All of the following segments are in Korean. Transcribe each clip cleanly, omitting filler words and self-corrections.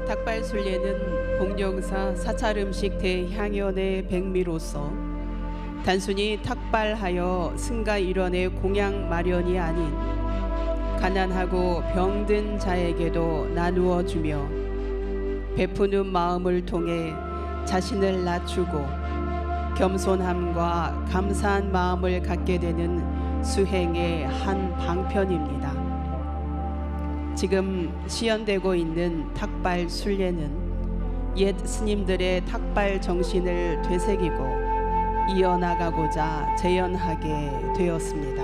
닭발순례는 공룡사 사찰음식 대향연의 백미로서 단순히 탁발하여 승가일원의 공양 마련이 아닌 가난하고 병든 자에게도 나누어 주며 베푸는 마음을 통해 자신을 낮추고 겸손함과 감사한 마음을 갖게 되는 수행의 한 방편입니다. 지금 시연되고 있는 탁발 순례는 옛 스님들의 탁발 정신을 되새기고 이어나가고자 재현하게 되었습니다.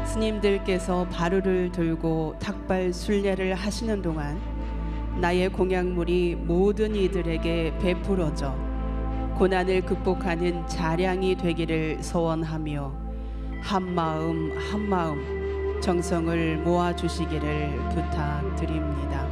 스님들께서 바루를 들고 탁발 순례를 하시는 동안 나의 공양물이 모든 이들에게 베풀어져 고난을 극복하는 자량이 되기를 소원하며 한마음 한마음 정성을 모아주시기를 부탁드립니다.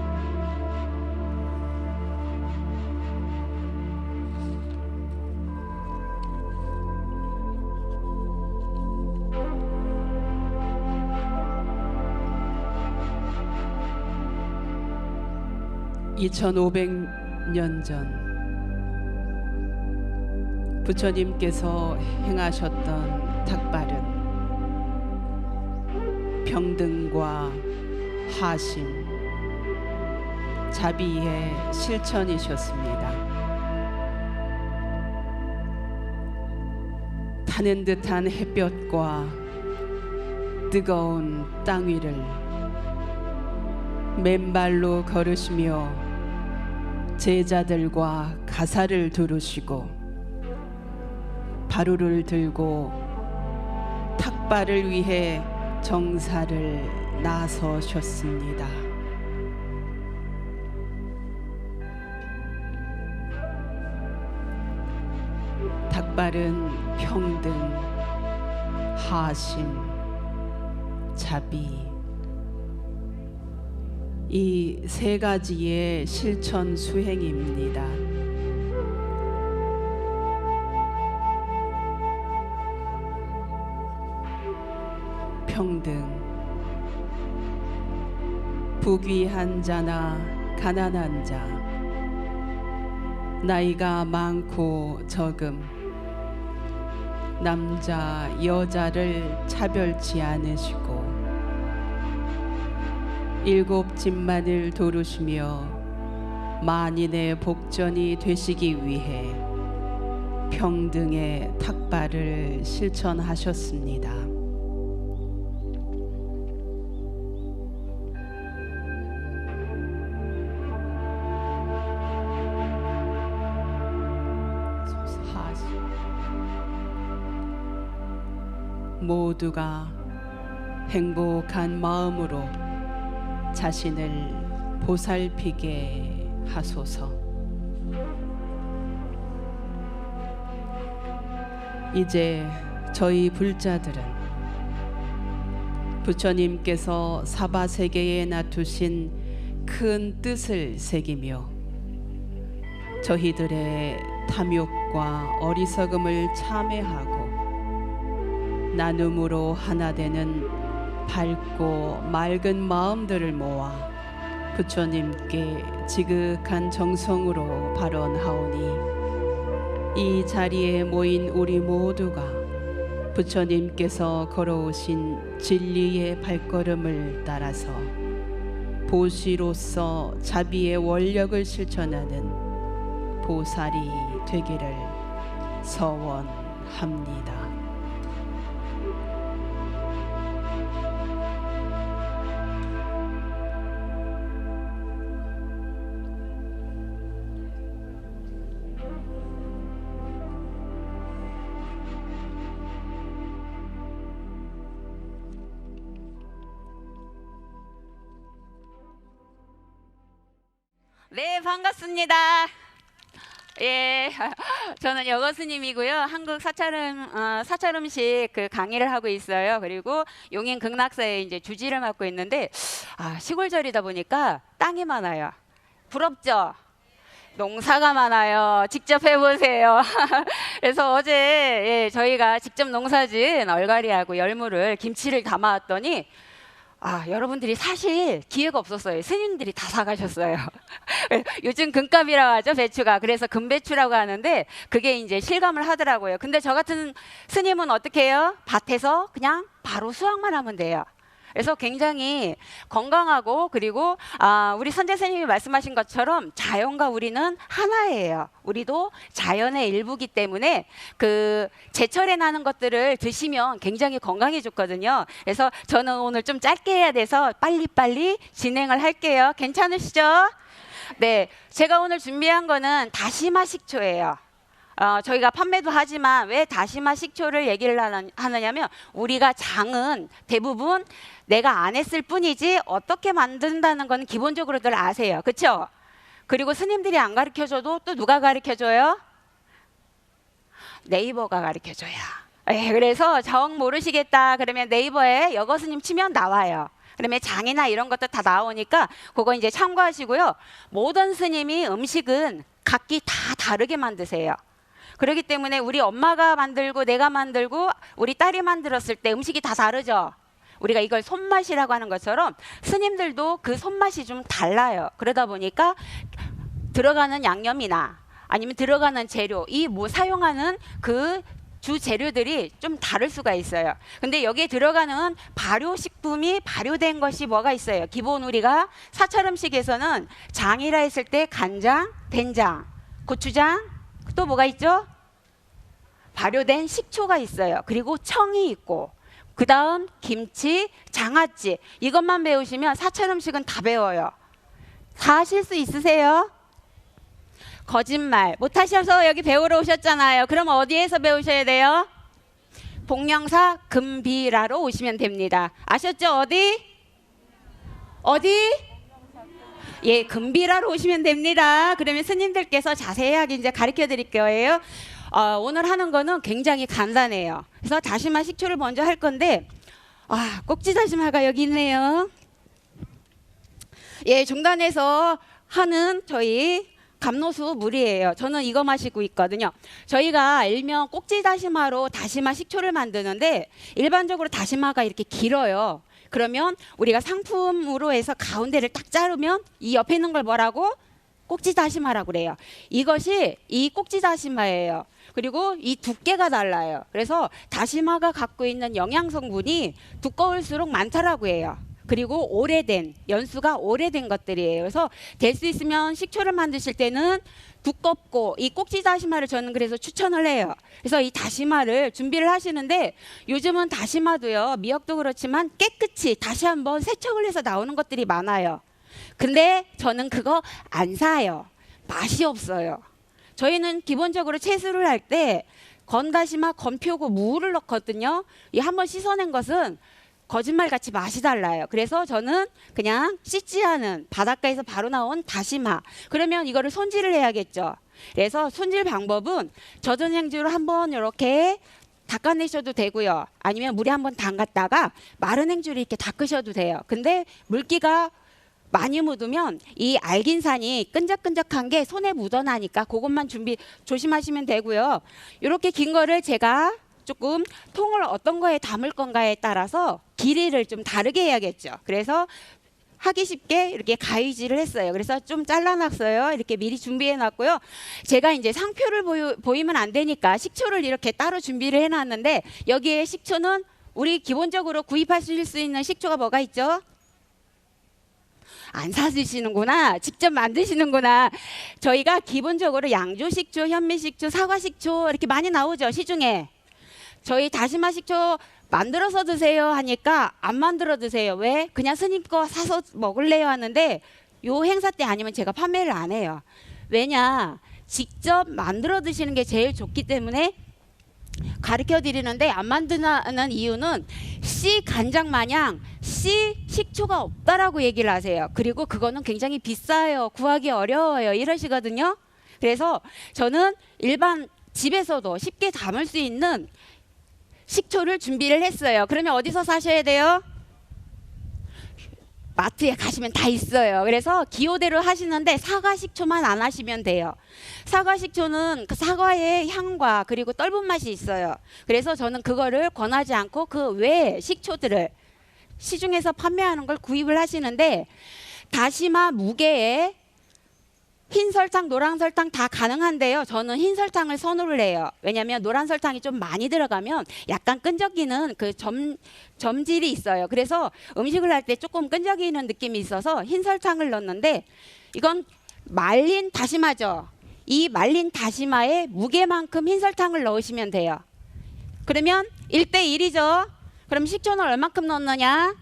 (2500년) 전 부처님께서 행하셨던 탁발은 평등과 하심, 자비의 실천이셨습니다. 타는 듯한 햇볕과 뜨거운 땅 위를 맨발로 걸으시며 제자들과 가사를 두르시고 바루를 들고 탁발을 위해 정사를 나서셨습니다. 탁발은 평등, 하심, 자비, 이 세 가지의 실천 수행입니다. 평등, 부귀한 자나 가난한 자, 나이가 많고 적음, 남자 여자를 차별치 않으시고 일곱 집만을 도루시며 만인의 복전이 되시기 위해 평등의 탁발을 실천하셨습니다. 모두가 행복한 마음으로 자신을 보살피게 하소서. 이제 저희 불자들은 부처님께서 사바세계에 놔두신 큰 뜻을 새기며 저희들의 탐욕과 어리석음을 참회하고 나눔으로 하나 되는 밝고 맑은 마음들을 모아 부처님께 지극한 정성으로 발언하오니 이 자리에 모인 우리 모두가 부처님께서 걸어오신 진리의 발걸음을 따라서 보시로서 자비의 원력을 실천하는 보살이 되기를 서원합니다. 네, 반갑습니다. 예, 저는 여거 스님이고요. 한국 사찰음식 그 강의를 하고 있어요. 그리고 용인 극락사에 이제 주지를 맡고 있는데 시골절이다 보니까 땅이 많아요. 부럽죠? 농사가 많아요. 직접 해보세요. 그래서 어제 저희가 직접 농사진 얼갈이하고 열무를 김치를 담아왔더니 여러분들이 사실 기회가 없었어요. 스님들이 다 사가셨어요. 요즘 금값이라고 하죠, 배추가. 그래서 금배추라고 하는데 그게 이제 실감을 하더라고요. 근데 저 같은 스님은 어떻게 해요? 밭에서 그냥 바로 수확만 하면 돼요. 그래서 굉장히 건강하고, 그리고 우리 선재 스님이 말씀하신 것처럼 자연과 우리는 하나예요. 우리도 자연의 일부기 때문에 그 제철에 나는 것들을 드시면 굉장히 건강에 좋거든요. 그래서 저는 오늘 좀 짧게 해야 돼서 빨리빨리 진행을 할게요. 괜찮으시죠? 네, 제가 오늘 준비한 거는 다시마 식초예요. 저희가 판매도 하지만 왜 다시마 식초를 얘기를 하느냐면, 우리가 장은 대부분 내가 안 했을 뿐이지 어떻게 만든다는 건 기본적으로들 아세요. 그렇죠? 그리고 스님들이 안 가르쳐줘도 또 누가 가르쳐줘요? 네이버가 가르쳐줘요. 그래서 정 모르시겠다 그러면 네이버에 여거스님 치면 나와요. 그러면 장이나 이런 것도 다 나오니까 그거 이제 참고하시고요. 모든 스님이 음식은 각기 다 다르게 만드세요. 그렇기 때문에 우리 엄마가 만들고 내가 만들고 우리 딸이 만들었을 때 음식이 다 다르죠. 우리가 이걸 손맛이라고 하는 것처럼 스님들도 그 손맛이 좀 달라요. 그러다 보니까 들어가는 양념이나 아니면 들어가는 재료, 이 뭐 사용하는 그 주 재료들이 좀 다를 수가 있어요. 근데 여기에 들어가는 발효식품이 발효된 것이 뭐가 있어요? 기본 우리가 사찰 음식에서는 장이라 했을 때 간장, 된장, 고추장, 또 뭐가 있죠? 발효된 식초가 있어요. 그리고 청이 있고, 그 다음 김치, 장아찌, 이것만 배우시면 사찰 음식은 다 배워요. 다 하실 수 있으세요? 거짓말 못하셔서 여기 배우러 오셨잖아요. 그럼 어디에서 배우셔야 돼요? 복령사 금비라로 오시면 됩니다. 아셨죠? 어디? 예, 금비라로 오시면 됩니다. 그러면 스님들께서 자세하게 이제 가르쳐 드릴 거예요. 오늘 하는 거는 굉장히 간단해요. 그래서 다시마 식초를 먼저 할 건데, 꼭지 다시마가 여기 있네요. 예, 중단에서 하는 저희 감로수 물이에요. 저는 이거 마시고 있거든요. 저희가 일명 꼭지 다시마로 다시마 식초를 만드는데, 일반적으로 다시마가 이렇게 길어요. 그러면 우리가 상품으로 해서 가운데를 딱 자르면 이 옆에 있는 걸 뭐라고? 꼭지 다시마라고 그래요. 이것이 이 꼭지 다시마예요. 그리고 이 두께가 달라요. 그래서 다시마가 갖고 있는 영양 성분이 두꺼울수록 많다라고 해요. 그리고 오래된, 연수가 오래된 것들이에요. 그래서 될 수 있으면 식초를 만드실 때는 두껍고, 이 꼭지 다시마를 저는 그래서 추천을 해요. 그래서 이 다시마를 준비를 하시는데, 요즘은 다시마도요, 미역도 그렇지만 깨끗이 다시 한번 세척을 해서 나오는 것들이 많아요. 근데 저는 그거 안 사요. 맛이 없어요. 저희는 기본적으로 채수를 할 때 건다시마, 건표고 무를 넣거든요. 이 한번 씻어낸 것은 거짓말같이 맛이 달라요. 그래서 저는 그냥 씻지 않은 바닷가에서 바로 나온 다시마, 그러면 이거를 손질을 해야겠죠. 그래서 손질 방법은 젖은 행주로 한번 이렇게 닦아내셔도 되고요. 아니면 물에 한번 담갔다가 마른 행주로 이렇게 닦으셔도 돼요. 근데 물기가 많이 묻으면 이 알긴산이 끈적끈적한 게 손에 묻어나니까 그것만 조심하시면 되고요. 이렇게 긴 거를 제가 조금 통을 어떤 거에 담을 건가에 따라서 길이를 좀 다르게 해야겠죠. 그래서 하기 쉽게 이렇게 가위질을 했어요. 그래서 좀 잘라놨어요. 이렇게 미리 준비해놨고요. 제가 이제 상표를 보이면 안 되니까 식초를 이렇게 따로 준비를 해놨는데, 여기에 식초는 우리 기본적으로 구입하실 수 있는 식초가 뭐가 있죠? 안 사드시는구나. 직접 만드시는구나. 저희가 기본적으로 양조식초, 현미식초, 사과식초 이렇게 많이 나오죠, 시중에. 저희 다시마 식초 만들어서 드세요 하니까 안 만들어 드세요. 왜? 그냥 스님 거 사서 먹을래요 하는데, 요 행사 때 아니면 제가 판매를 안 해요. 왜냐? 직접 만들어 드시는 게 제일 좋기 때문에 가르쳐 드리는데, 안 만드는 이유는 씨 간장 마냥 씨 식초가 없다라고 얘기를 하세요. 그리고 그거는 굉장히 비싸요. 구하기 어려워요. 이러시거든요. 그래서 저는 일반 집에서도 쉽게 담을 수 있는 식초를 준비를 했어요. 그러면 어디서 사셔야 돼요? 마트에 가시면 다 있어요. 그래서 기호대로 하시는데 사과 식초만 안 하시면 돼요. 사과 식초는 그 사과의 향과 그리고 떫은 맛이 있어요. 그래서 저는 그거를 권하지 않고 그 외 식초들을 시중에서 판매하는 걸 구입을 하시는데, 다시마 무게에 흰 설탕, 노란 설탕 다 가능한데요. 저는 흰 설탕을 선호를 해요. 왜냐하면 노란 설탕이 좀 많이 들어가면 약간 끈적이는 그 점질이 있어요. 그래서 음식을 할 때 조금 끈적이는 느낌이 있어서 흰 설탕을 넣는데, 이건 말린 다시마죠. 이 말린 다시마의 무게만큼 흰 설탕을 넣으시면 돼요. 그러면 1대1이죠. 그럼 식초는 얼마큼 넣느냐?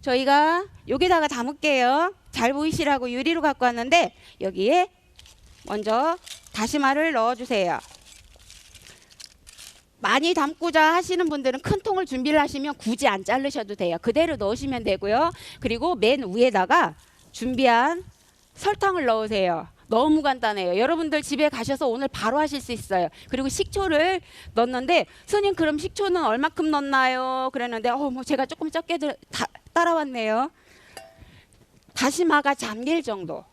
저희가 여기다가 담을게요. 잘 보이시라고 유리로 갖고 왔는데, 여기에 먼저 다시마를 넣어주세요. 많이 담고자 하시는 분들은 큰 통을 준비를 하시면 굳이 안 자르셔도 돼요. 그대로 넣으시면 되고요. 그리고 맨 위에다가 준비한 설탕을 넣으세요. 너무 간단해요. 여러분들 집에 가셔서 오늘 바로 하실 수 있어요. 그리고 식초를 넣는데, 스님 그럼 식초는 얼마큼 넣나요? 그랬는데 뭐 제가 조금 적게 따라왔네요. 다시마가 잠길 정도.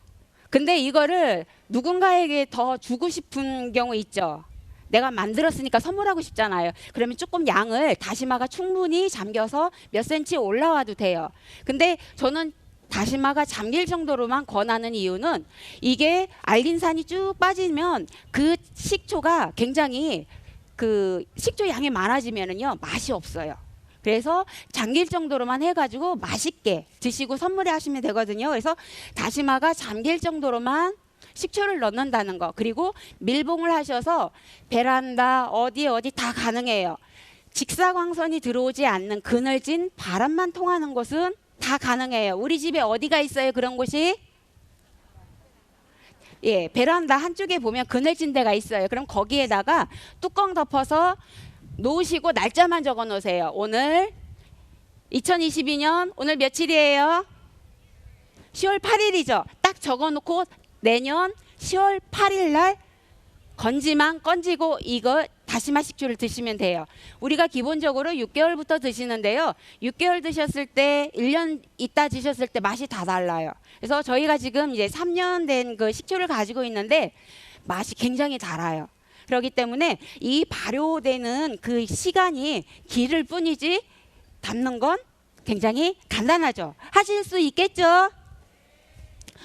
근데 이거를 누군가에게 더 주고 싶은 경우 있죠. 내가 만들었으니까 선물하고 싶잖아요. 그러면 조금 양을 다시마가 충분히 잠겨서 몇 센치 올라와도 돼요. 근데 저는 다시마가 잠길 정도로만 권하는 이유는, 이게 알긴산이 쭉 빠지면 그 식초가 굉장히 그 식초 양이 많아지면은요 맛이 없어요. 그래서 잠길 정도로만 해가지고 맛있게 드시고 선물해 하시면 되거든요. 그래서 다시마가 잠길 정도로만 식초를 넣는다는 거. 그리고 밀봉을 하셔서 베란다 어디 다 가능해요. 직사광선이 들어오지 않는 그늘진 바람만 통하는 곳은 다 가능해요. 우리 집에 어디가 있어요? 그런 곳이? 예, 베란다 한쪽에 보면 그늘진 데가 있어요. 그럼 거기에다가 뚜껑 덮어서 놓으시고 날짜만 적어 놓으세요. 오늘 2022년 오늘 며칠이에요? 10월 8일이죠. 딱 적어 놓고 내년 10월 8일 날 건지고 이거 다시마 식초를 드시면 돼요. 우리가 기본적으로 6개월부터 드시는데요. 6개월 드셨을 때 1년 있다 드셨을 때 맛이 다 달라요. 그래서 저희가 지금 이제 3년 된 그 식초를 가지고 있는데 맛이 굉장히 달아요. 그렇기 때문에 이 발효되는 그 시간이 길을 뿐이지 담는 건 굉장히 간단하죠. 하실 수 있겠죠?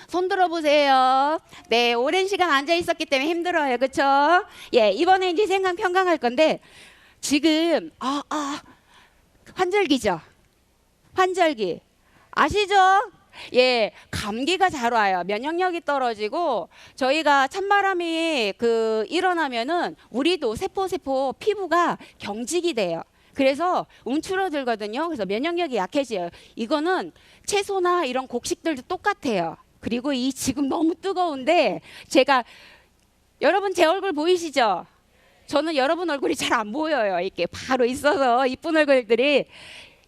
손 들어보세요. 네, 오랜 시간 앉아 있었기 때문에 힘들어요. 그렇죠? 예, 이번에 이제 생강 평강할 건데, 지금 환절기죠. 환절기 아시죠? 예, 감기가 잘 와요. 면역력이 떨어지고, 저희가 찬바람이 일어나면은 우리도 세포 피부가 경직이 돼요. 그래서 움츠러들거든요. 그래서 면역력이 약해져요. 이거는 채소나 이런 곡식들도 똑같아요. 그리고 이 지금 너무 뜨거운데, 제가 여러분 제 얼굴 보이시죠? 저는 여러분 얼굴이 잘 안 보여요. 이렇게 바로 있어서 이쁜 얼굴들이.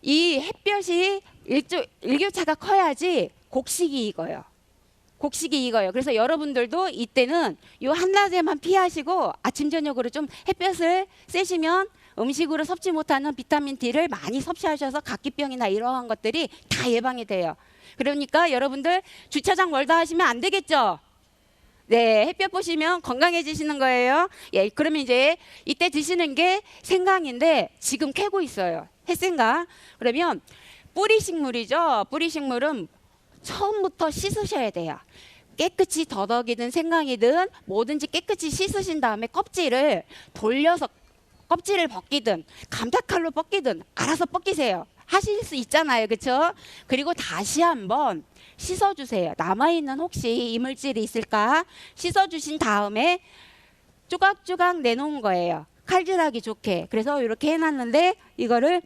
이 햇볕이 일교차가 커야지 곡식이 익어요. 곡식이 익어요. 그래서 여러분들도 이때는 요 한낮에만 피하시고 아침 저녁으로 좀 햇볕을 쐬시면 음식으로 섭취 못하는 비타민 D를 많이 섭취하셔서 각기병이나 이러한 것들이 다 예방이 돼요. 그러니까 여러분들 주차장 멀다 하시면 안 되겠죠? 네, 햇볕 보시면 건강해지시는 거예요. 예, 그러면 이제 이때 드시는 게 생강인데 지금 캐고 있어요. 햇생강. 그러면 뿌리식물이죠. 뿌리식물은 처음부터 씻으셔야 돼요. 깨끗이 더덕이든 생강이든 뭐든지 깨끗이 씻으신 다음에 껍질을 돌려서 껍질을 벗기든 감자칼로 벗기든 알아서 벗기세요. 하실 수 있잖아요. 그렇죠? 그리고 다시 한번 씻어주세요. 남아있는 혹시 이물질이 있을까 씻어주신 다음에 조각조각 내놓은 거예요. 칼질하기 좋게. 그래서 이렇게 해놨는데, 이거를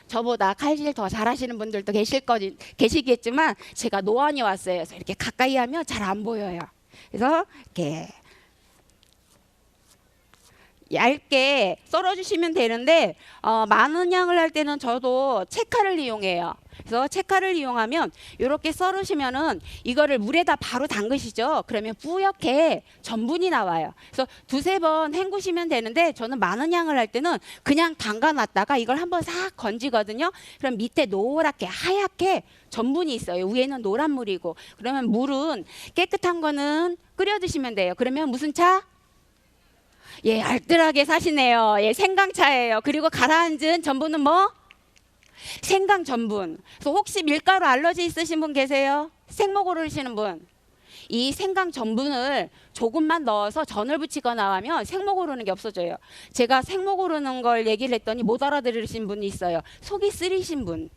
저보다 칼질 더 잘하시는 분들도 계시겠지만 제가 노안이 왔어요. 그래서 이렇게 가까이 하면 잘 안 보여요. 그래서 이렇게 얇게 썰어주시면 되는데, 많은 양을 할 때는 저도 채칼을 이용해요. 그래서 채칼을 이용하면 이렇게 썰으시면은 이거를 물에다 바로 담그시죠. 그러면 뿌옇게 전분이 나와요. 그래서 두세 번 헹구시면 되는데 저는 많은 양을 할 때는 그냥 담가놨다가 이걸 한번 싹 건지거든요. 그럼 밑에 노랗게 하얗게 전분이 있어요. 위에는 노란 물이고. 그러면 물은 깨끗한 거는 끓여 드시면 돼요. 그러면 무슨 차? 예, 알뜰하게 사시네요. 예, 생강차예요. 그리고 가라앉은 전분은 뭐? 생강 전분. 그래서 혹시 밀가루 알러지 있으신 분 계세요? 생목 오르시는 분. 이 생강 전분을 조금만 넣어서 전을 부치거나 하면 생목 오르는 게 없어져요. 제가 생목 오르는 걸 얘기를 했더니 못 알아들으신 분이 있어요. 속이 쓰리신 분.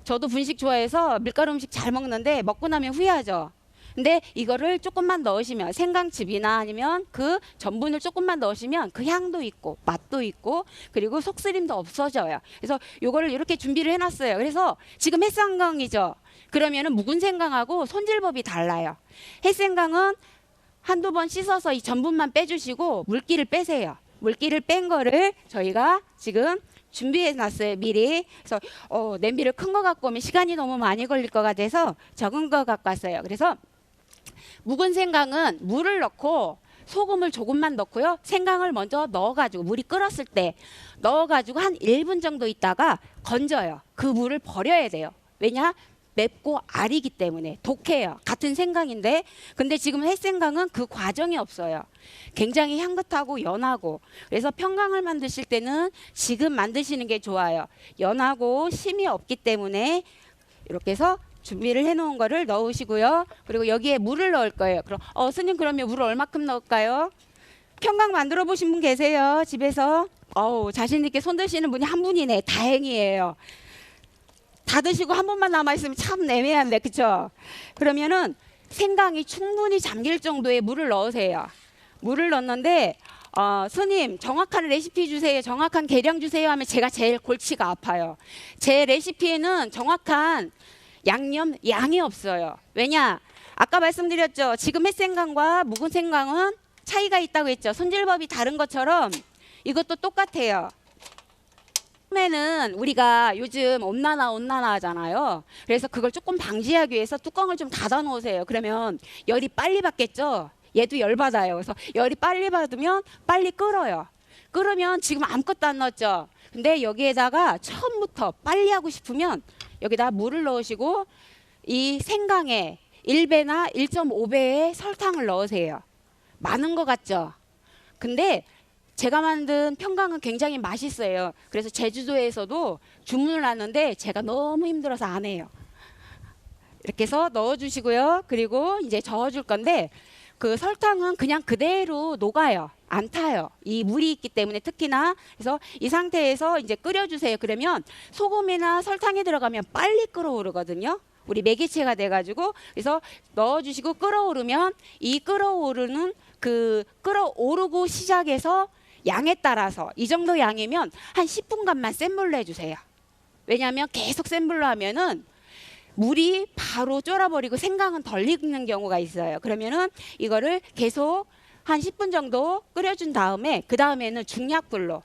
저도 분식 좋아해서 밀가루 음식 잘 먹는데 먹고 나면 후회하죠. 근데 이거를 조금만 넣으시면 생강즙이나 아니면 그 전분을 조금만 넣으시면 그 향도 있고 맛도 있고 그리고 속쓰림도 없어져요. 그래서 요거를 이렇게 준비를 해놨어요. 그래서 지금 햇생강이죠. 그러면은 묵은 생강하고 손질법이 달라요. 햇생강은 한두 번 씻어서 이 전분만 빼주시고 물기를 빼세요. 물기를 뺀 거를 저희가 지금 준비해 놨어요. 미리. 그래서 냄비를 큰 거 갖고 오면 시간이 너무 많이 걸릴 것 같아서 적은 거 갖고 왔어요. 그래서 묵은 생강은 물을 넣고 소금을 조금만 넣고요. 생강을 먼저 넣어가지고 물이 끓었을 때 넣어가지고 한 1분 정도 있다가 건져요. 그 물을 버려야 돼요. 왜냐? 맵고 알이기 때문에 독해요. 같은 생강인데 근데 지금 햇생강은 그 과정이 없어요. 굉장히 향긋하고 연하고 그래서 평강을 만드실 때는 지금 만드시는 게 좋아요. 연하고 심이 없기 때문에 이렇게 해서 준비를 해놓은 거를 넣으시고요. 그리고 여기에 물을 넣을 거예요. 그럼 스님 그러면 물을 얼마큼 넣을까요? 평강 만들어 보신 분 계세요? 집에서? 자신 있게 손 드시는 분이 한 분이네. 다행이에요. 다 드시고 한 번만 남아있으면 참 애매한데 그쵸? 그러면은 생강이 충분히 잠길 정도의 물을 넣으세요. 물을 넣는데 스님 정확한 레시피 주세요. 정확한 계량 주세요 하면 제가 제일 골치가 아파요. 제 레시피에는 정확한 양이 없어요. 왜냐? 아까 말씀드렸죠. 지금 햇생강과 묵은 생강은 차이가 있다고 했죠. 손질법이 다른 것처럼 이것도 똑같아요. 처음에는 우리가 요즘 온난화 하잖아요. 그래서 그걸 조금 방지하기 위해서 뚜껑을 좀 닫아 놓으세요. 그러면 열이 빨리 받겠죠. 얘도 열 받아요. 그래서 열이 빨리 받으면 빨리 끓어요. 끓으면 지금 아무것도 안 넣었죠. 근데 여기에다가 처음부터 빨리 하고 싶으면 여기다 물을 넣으시고 이 생강에 1배나 1.5배의 설탕을 넣으세요. 많은 것 같죠? 근데 제가 만든 평강은 굉장히 맛있어요. 그래서 제주도에서도 주문을 하는데 제가 너무 힘들어서 안 해요. 이렇게 해서 넣어주시고요. 그리고 이제 저어줄 건데 그 설탕은 그냥 그대로 녹아요. 안 타요. 이 물이 있기 때문에 특히나. 그래서 이 상태에서 이제 끓여주세요. 그러면 소금이나 설탕이 들어가면 빨리 끓어오르거든요. 우리 매개체가 돼가지고 그래서 넣어주시고 끓어오르면 이 끓어오르는 그 끓어오르고 시작해서 양에 따라서 이 정도 양이면 한 10분간만 센 불로 해주세요. 왜냐하면 계속 센 불로 하면은 물이 바로 쫄아버리고 생강은 덜 익는 경우가 있어요. 그러면은 이거를 계속 한 10분 정도 끓여준 다음에 그 다음에는 중약불로.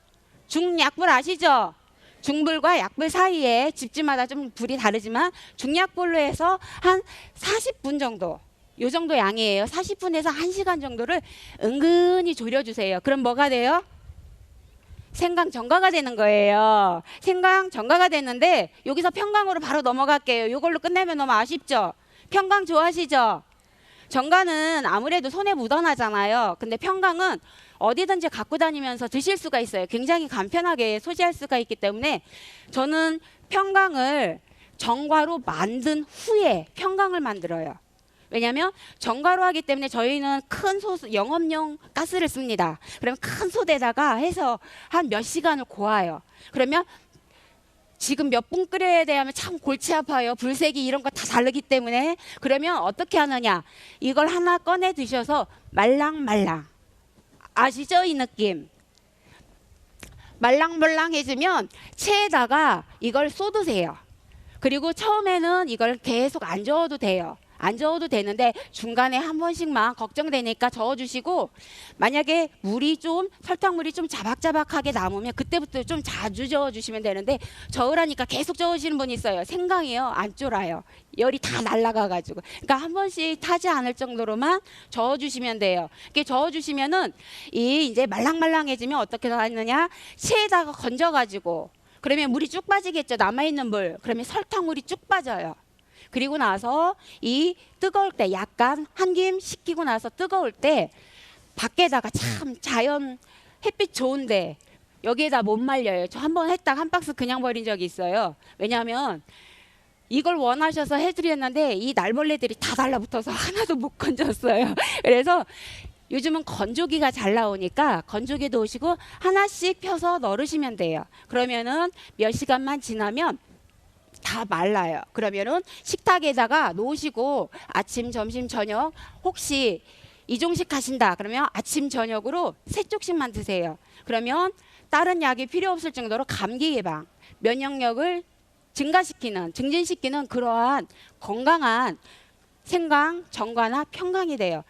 중약불 아시죠? 중불과 약불 사이에 집집마다 좀 불이 다르지만 중약불로 해서 한 40분 정도. 요 정도 양이에요. 40분에서 1시간 정도를 은근히 졸여주세요. 그럼 뭐가 돼요? 생강 정가가 되는 거예요. 생강 정가가 됐는데 여기서 평강으로 바로 넘어갈게요. 이걸로 끝내면 너무 아쉽죠? 평강 좋아하시죠? 정가는 아무래도 손에 묻어나잖아요. 근데 평강은 어디든지 갖고 다니면서 드실 수가 있어요. 굉장히 간편하게 소지할 수가 있기 때문에 저는 평강을 정가로 만든 후에 평강을 만들어요. 왜냐하면 정가로 하기 때문에 저희는 큰 영업용 가스를 씁니다. 그러면 큰 솥에다가 해서 한 몇 시간을 고아요. 그러면 지금 몇 분 끓여야 돼 하면 참 골치 아파요. 불색이 이런 거 다 다르기 때문에. 그러면 어떻게 하느냐. 이걸 하나 꺼내 드셔서 말랑말랑. 아시죠? 이 느낌. 말랑말랑해지면 체에다가 이걸 쏟으세요. 그리고 처음에는 이걸 계속 안 저어도 돼요. 안 저어도 되는데 중간에 한 번씩만 걱정되니까 저어주시고, 만약에 물이 좀 설탕물이 좀 자박자박하게 남으면 그때부터 좀 자주 저어주시면 되는데, 저으라니까 계속 저으시는 분이 있어요. 생강이요 안 쫄아요. 열이 다 날아가가지고. 그러니까 한 번씩 타지 않을 정도로만 저어주시면 돼요. 이렇게 저어주시면은 이 이제 말랑말랑해지면 어떻게 하느냐, 체에다가 건져가지고, 그러면 물이 쭉 빠지겠죠. 남아있는 물. 그러면 설탕물이 쭉 빠져요. 그리고 나서 이 뜨거울 때, 약간 한 김 식히고 나서 뜨거울 때 밖에다가 참 자연 햇빛 좋은데 여기에다 못 말려요. 저 한 번 했다가 한 박스 그냥 버린 적이 있어요. 왜냐하면 이걸 원하셔서 해드렸는데 이 날벌레들이 다 달라붙어서 하나도 못 건졌어요. 그래서 요즘은 건조기가 잘 나오니까 건조기 넣으시고 하나씩 펴서 널으시면 돼요. 그러면은 몇 시간만 지나면 다 말라요. 그러면은 식탁에다가 놓으시고 아침, 점심, 저녁, 혹시 이종식 하신다 그러면 아침, 저녁으로 3쪽씩만 드세요. 그러면 다른 약이 필요 없을 정도로 감기 예방, 면역력을 증가시키는, 증진시키는 그러한 건강한 생강, 정과나 평강이 돼요.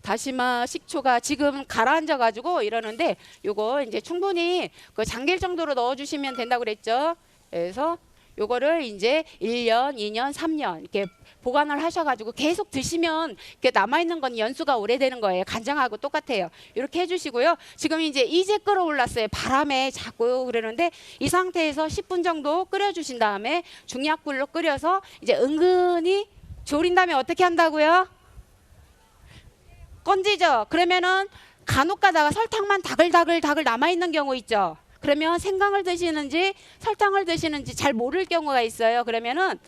다시마, 식초가 지금 가라앉아 가지고 이러는데 요거 이제 충분히 그 잠길 정도로 넣어 주시면 된다고 그랬죠. 그래서 요거를 이제 1년, 2년, 3년 이렇게 보관을 하셔 가지고 계속 드시면 이렇게 남아 있는 건 연수가 오래되는 거예요. 간장하고 똑같아요. 이렇게 해 주시고요. 지금 이제 끓어올랐어요. 바람에 자꾸 그러는데 이 상태에서 10분 정도 끓여 주신 다음에 중약불로 끓여서 이제 은근히 졸인 다음에 어떻게 한다고요? 건지죠. 그러면은 간혹 가다가 설탕만 다글다글 남아있는 경우 있죠. 그러면 생강을 드시는지 설탕을 드시는지 잘 모를 경우가 있어요. 그러면은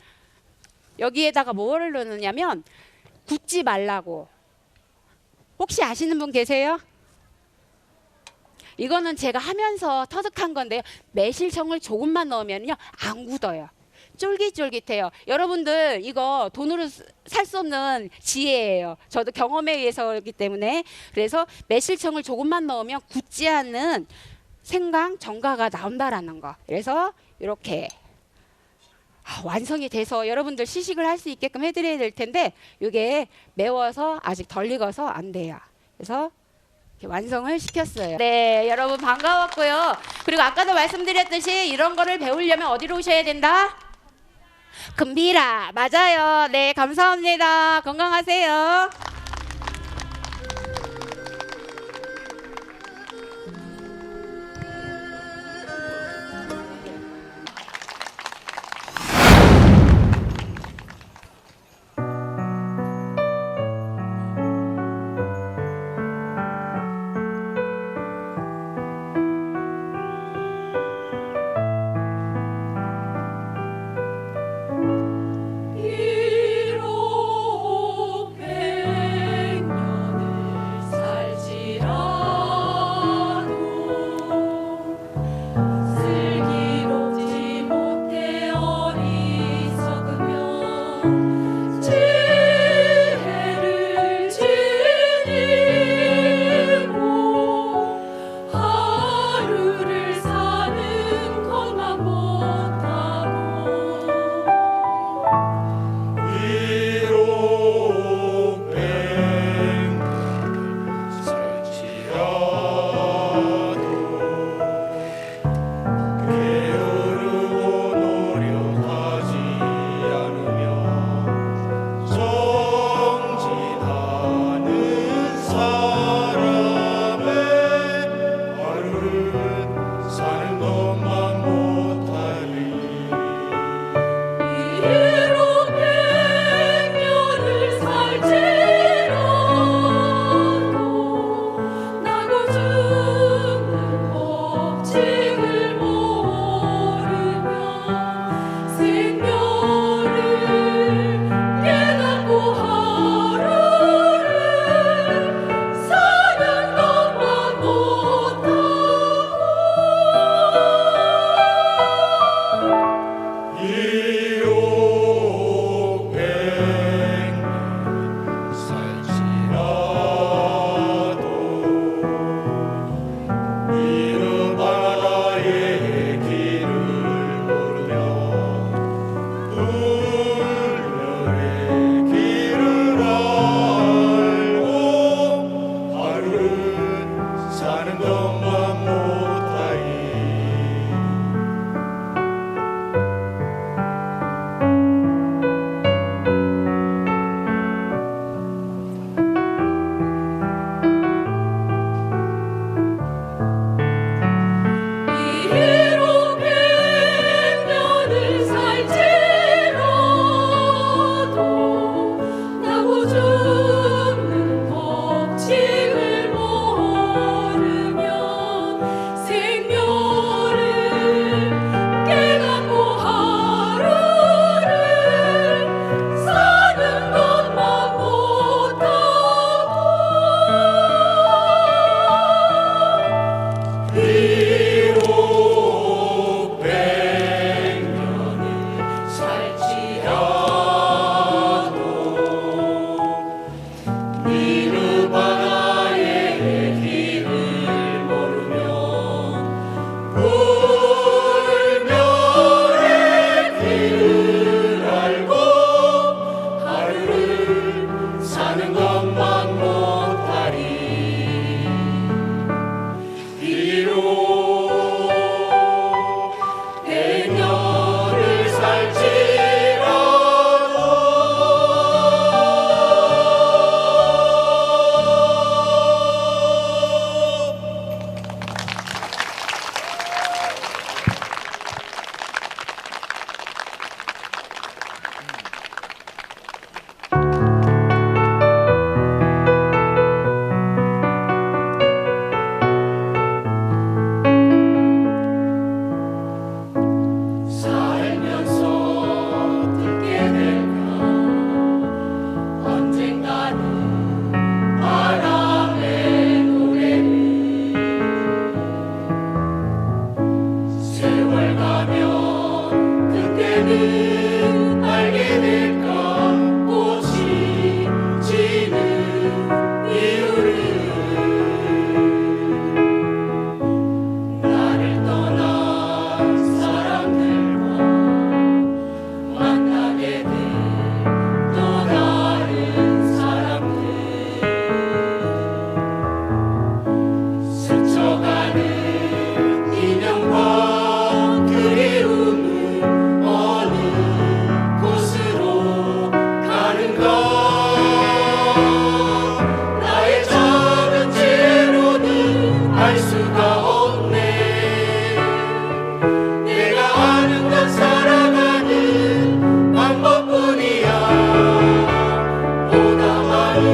여기에다가 뭐를 넣느냐면 굳지 말라고. 혹시 아시는 분 계세요? 이거는 제가 하면서 터득한 건데요. 매실청을 조금만 넣으면요 안 굳어요. 쫄깃쫄깃해요. 여러분들 이거 돈으로 살 수 없는 지혜예요. 저도 경험에 의해서이기 때문에. 그래서 매실청을 조금만 넣으면 굳지 않는 생강, 정과가 나온다라는 거. 그래서 이렇게 완성이 돼서 여러분들 시식을 할 수 있게끔 해드려야 될 텐데 이게 매워서 아직 덜 익어서 안 돼요. 그래서 이렇게 완성을 시켰어요. 네, 여러분 반가웠고요. 그리고 아까도 말씀드렸듯이 이런 거를 배우려면 어디로 오셔야 된다? 금비라. 맞아요. 네, 감사합니다. 건강하세요. 이렇게 나는 알게 될까 꽃이 지는 이유를 나를 떠난 사람들과 만나게 될 또 다른 사람들 스쳐가는 인연과 그리움은 어느 곳으로 가는가 나의 작은 죄로는 알 수가 없네 내가 아는 건 살아가는 방법뿐이야 보다 많은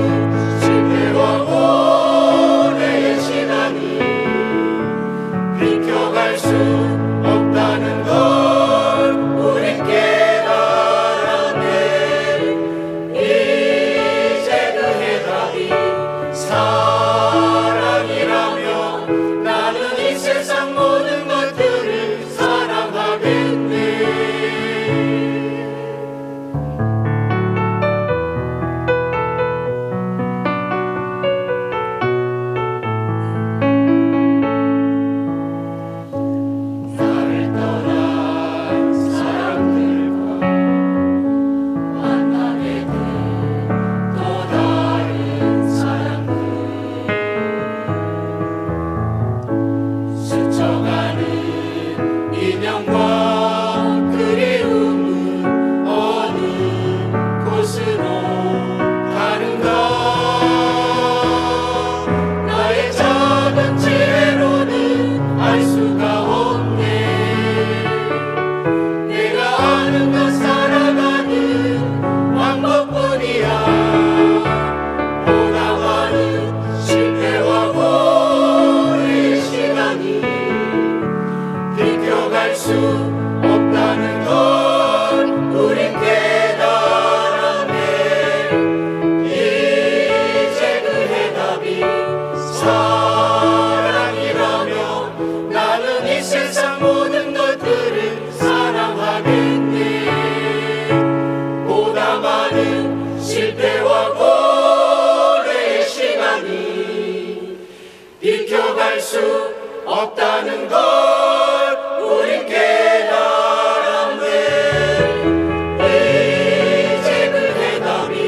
실패와 고뇌의 시간이 비켜갈 수 없다는 걸 우리 깨달았네 이제 그 해답이 사랑이라면 나는 이 세상 모든 것들을 사랑하겠네 나를 떠난 사람들과 만나게 될 또 다른 사람들 스쳐가는 인연과 그리움은 어느 곳으로 가는가 나의 작은 지혜로는 알 수가 없네 내가 아는 건 살아가는 방법뿐이야 보다 많은 실패와 고뇌의 시간이 비켜갈 수 없다는 걸 우린 깨달았네 이제 그 해답이 사랑이라면 나는 이 세상 모든 것들을 사랑하겠네 보다 많은 실패와 고뇌의 시간이 비켜갈 수 없다는 걸 우린 깨달았네 이제 그 해답이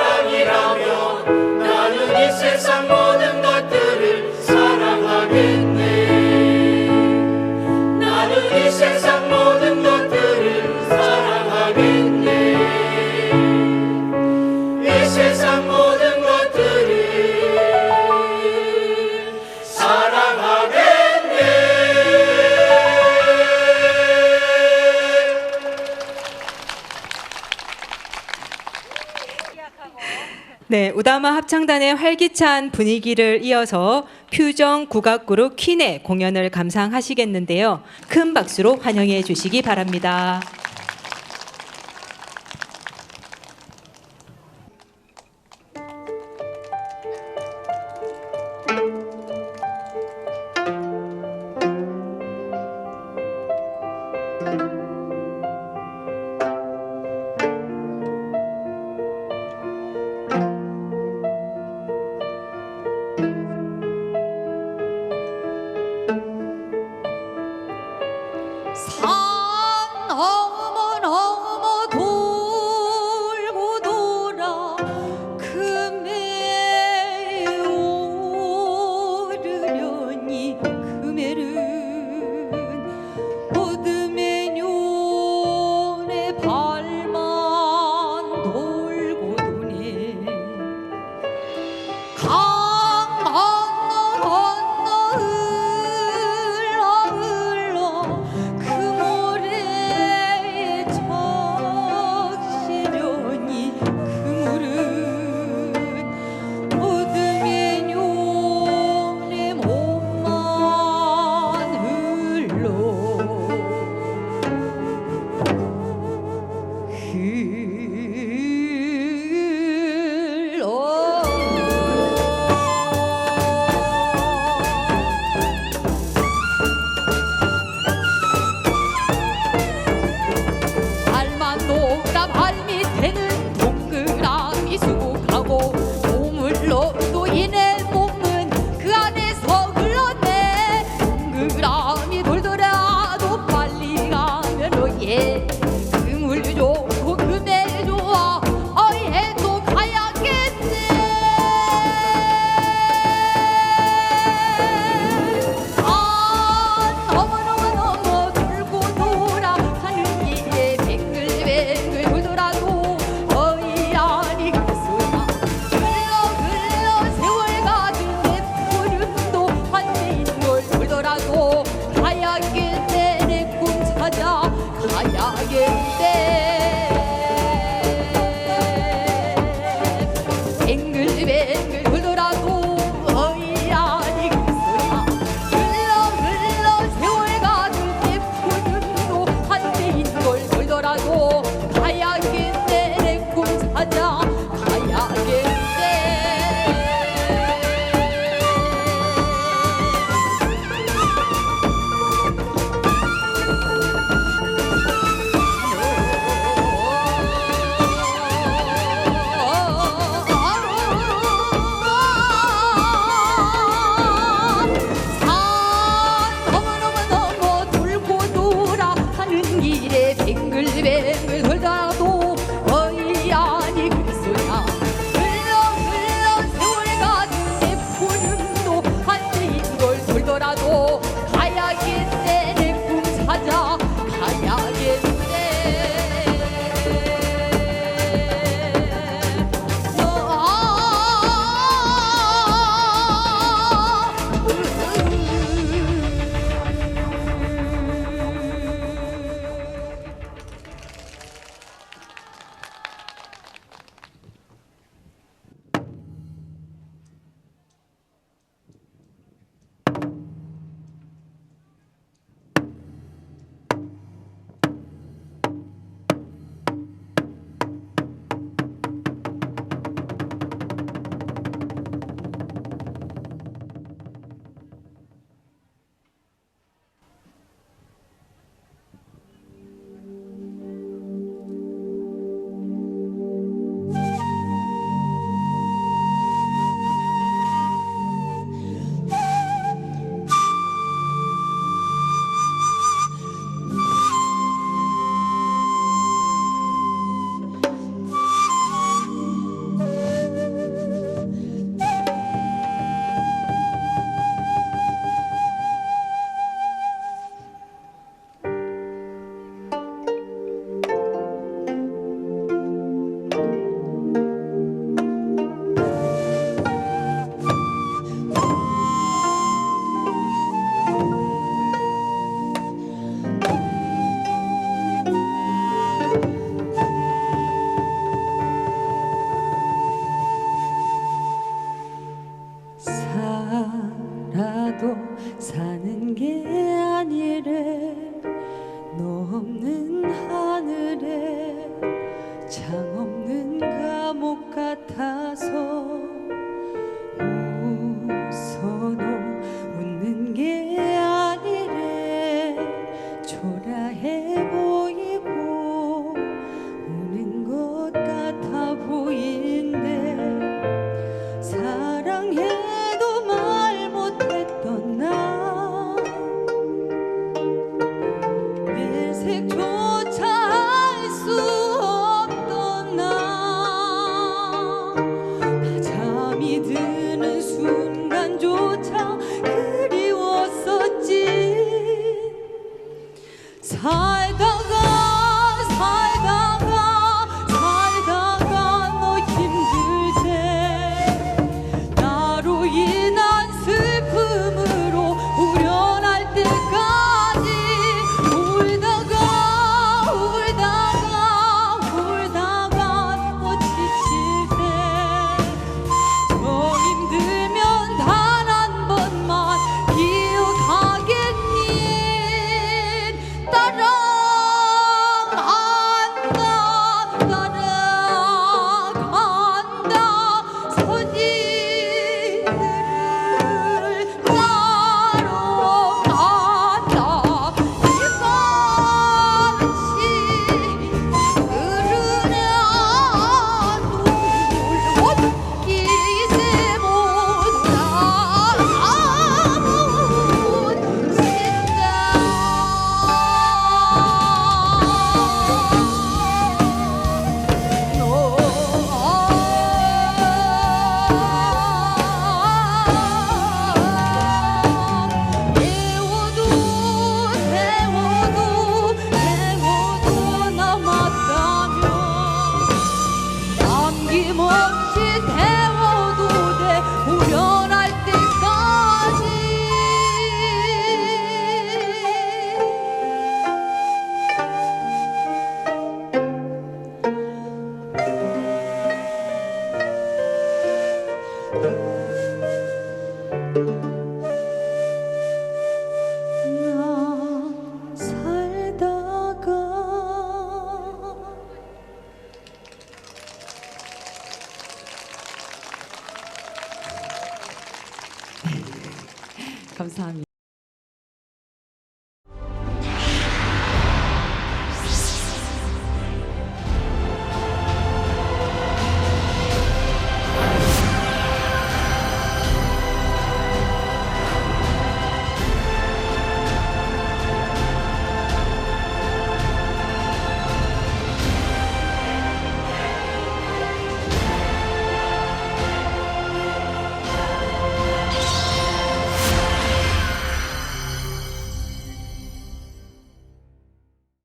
사랑이라면 나는 이 세상 모든 것들을 사랑하겠네 나는 이 세상 모든 것들을 사랑하겠네 이 세상 모든 것들을 네, 우다마 합창단의 활기찬 분위기를 이어서 퓨전 국악 그룹 퀸의 공연을 감상하시겠는데요. 큰 박수로 환영해 주시기 바랍니다. 산 살아도 사는 게 아니래. 너 없는 하늘에 장 없는 감옥 같아서